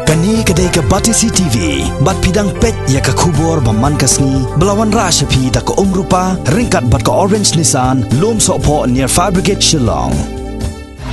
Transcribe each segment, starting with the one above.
Kani kedai ke Batisi TV, bat pidang pet ya ke kubur baman kasni, belawan rashapi da ke rupa, ringkat bat ke orange Nissan, lom sokpo near Fire Brigade Shillong.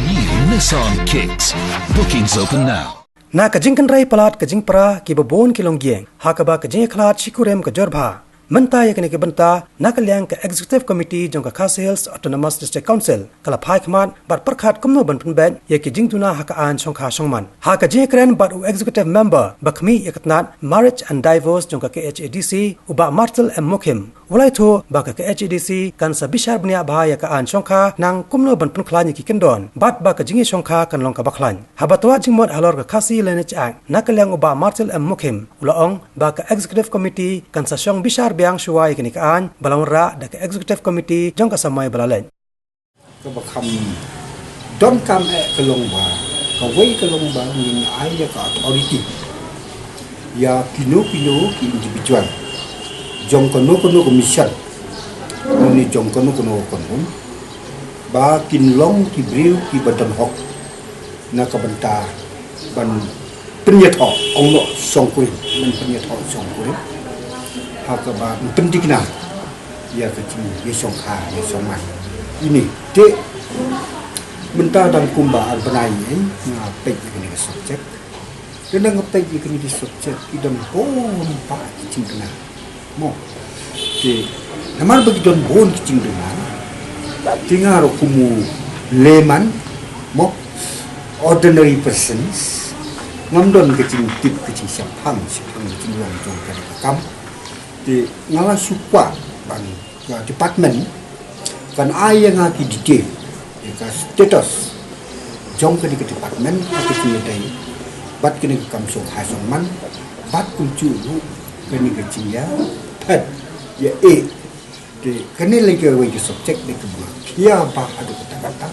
New Nissan Kicks. Bookings open now. Na kajing kanrai palat kajing pra ki babon kilong gieng, hakaba kajing khalat shikurem ke jorba. Menta ya kene ke benta na kalyang ke executive committee jong ka Khasi Autonomous District Council kala phai khmat bat perkhat kumno ban penben ya ki jing tuna haka an songkha songman ha ka je kren bat executive member bakmi yakatnat marriage and divorce jong ka KHADC uba Martel M Mukim ulai tho ba ka KHADC kan sa bishar bnia ba ya ka an songkha nang kumno ban pen khlan ki kendon bat ba ka jingi songkha kan long ka bakhlan habatwa jingmot halor ka Khasi Lineage Act na kalyang uba Martel M Mukim ulaong ba ka executive committee kan sa syong bishar biang shuai kini kaan balong ra da ke executive committee jong ka samai balalen ka bakham don kam e kalong ba ka wei kalong ba min ai ya ka authority ya kino ki individual jong kono mission ni jong kono ba kin long ki briu ki badan hok na ka banta ban penyet hok ong no songkurin men penyet hok songkurin hakaba pentingna ya kecil ya songkha ya songman ini de benta dan kumba benai na pej ini subjek dan ngepej ini di subjek idon bon pa kecil dena mo de namar bagi don bon kecil dena tingaro kumu leman mo ordinary persons ngamdon kecil tip kecil siapang kecil wong jong kam di ngala suka ban department kan ai yang aki detail ka status jong ke department atau kini bat kini kam so hasoman bat kuncu kini kecilnya pet ya di kini lagi wajib subjek di kedua kia apa ada kata-kata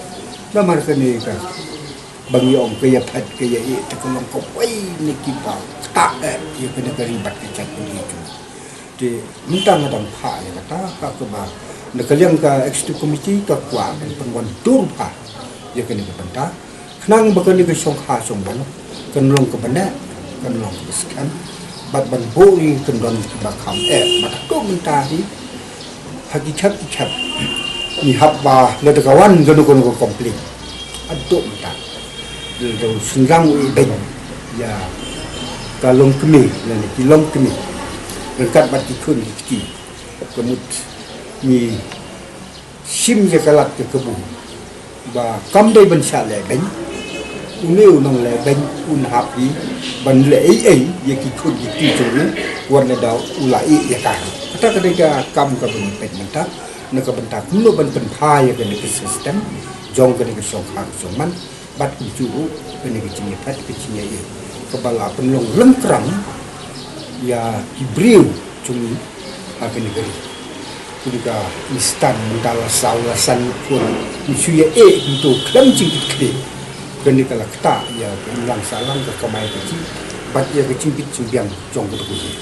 nama kini kan bagi om kaya pet kaya terkolong kau ni kipa tak ya kena keribat kecak itu di minta ngadang pa ya kata ka ba nakaliang ka executive committee ka kwa penwan dur pa ya kene ka benta knang bakani ka songkha songban kanlong ka bana kanlong ka skan bat ban bori kandon ba kham bat ko minta hi hagi chap ni habba le da kawan ganu ko complete addo minta do sungang ben ya kalong kemi le ki long kemi dekat bati kun ki kemut ni sim je kalat ke kebu ba kam dei ban sha le ben uneu nong le ben un happy ban le ai ye ki kun ki tu wan le dau ulai ya ka kata ketika kam ka ben pen menta ne ka benta kulo ban pen pha ye ke ni system jong ke ni ke sok hak soman bat ku ju ke ni ke ni pat ke ni ye ka bala penlong lengkrang ya kibriu cumi akan negeri ketika istan mentala saulasan pun isuya untuk kelam cingkit kiri ketika lakta ya bilang salang ke kamai kecil bat ya kecimpit cimbiang jong ketukusi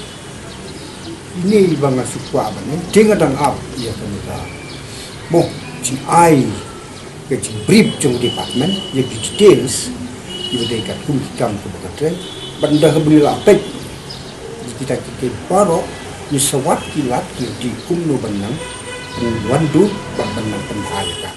ini bangga sukwa bane dengan dan up ya kenika mo cing ai kecil brief jong department ya details ibadai kum hitam ke bakatre benda kebeli lapek kita baru misawat kilat di kumno benang wandu benang penhayaka